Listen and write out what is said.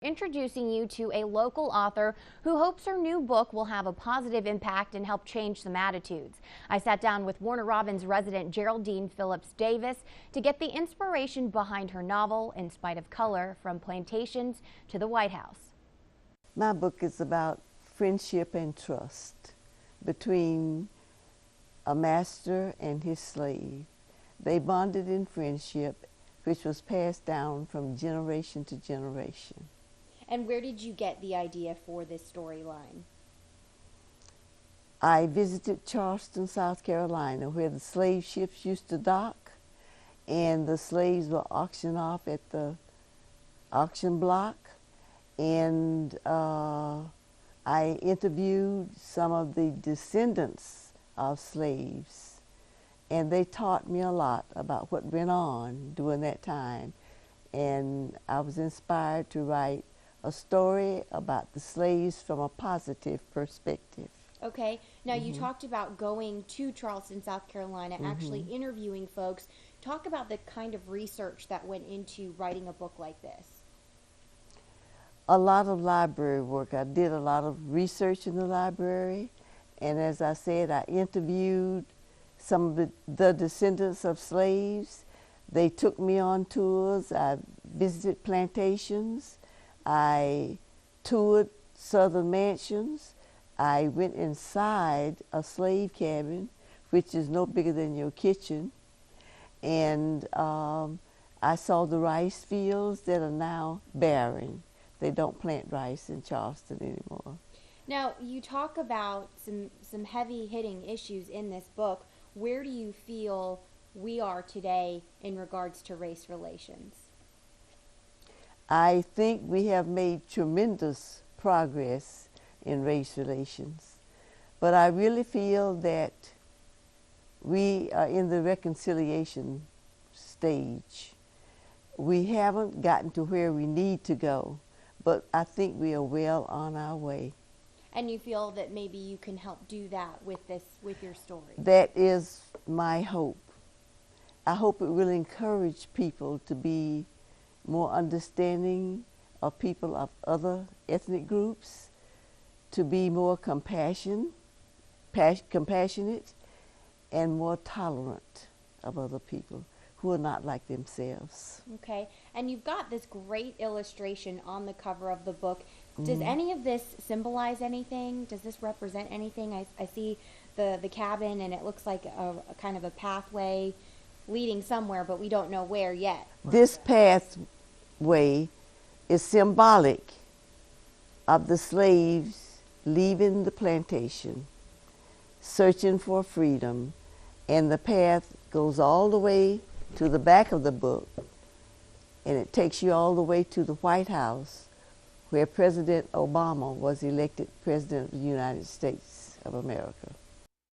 Introducing you to a local author who hopes her new book will have a positive impact and help change some attitudes. I sat down with Warner Robins resident Geraldine Phillips-Davis to get the inspiration behind her novel, In Spite of Color, From Plantations to the White House. My book is about friendship and trust between a master and his slave. They bonded in friendship, which was passed down from generation to generation. And where did you get the idea for this storyline? I visited Charleston, South Carolina, where the slave ships used to dock, and the slaves were auctioned off at the auction block. And I interviewed some of the descendants of slaves, and they taught me a lot about what went on during that time. And I was inspired to write a story about the slaves from a positive perspective. Okay, now you talked about going to Charleston, South Carolina, actually interviewing folks. Talk about the kind of research that went into writing a book like this. A lot of library work. I did a lot of research in the library, and as I said, I interviewed some of the descendants of slaves. They took me on tours. I visited plantations. I toured southern mansions. I went inside a slave cabin, which is no bigger than your kitchen, and I saw the rice fields that are now barren. They don't plant rice in Charleston anymore. Now, you talk about some heavy-hitting issues in this book. Where do you feel we are today in regards to race relations? I think we have made tremendous progress in race relations, but I really feel that we are in the reconciliation stage. We haven't gotten to where we need to go, but I think we are well on our way. And you feel that maybe you can help do that with your story? That is my hope. I hope it will encourage people to be more understanding of people of other ethnic groups, to be more compassionate and more tolerant of other people who are not like themselves. Okay, and you've got this great illustration on the cover of the book. Does any of this symbolize anything? Does this represent anything? I see the cabin, and it looks like a kind of a pathway leading somewhere, but we don't know where yet. This pathway is symbolic of the slaves leaving the plantation, searching for freedom, and the path goes all the way to the back of the book, and it takes you all the way to the White House, where President Obama was elected President of the United States of America.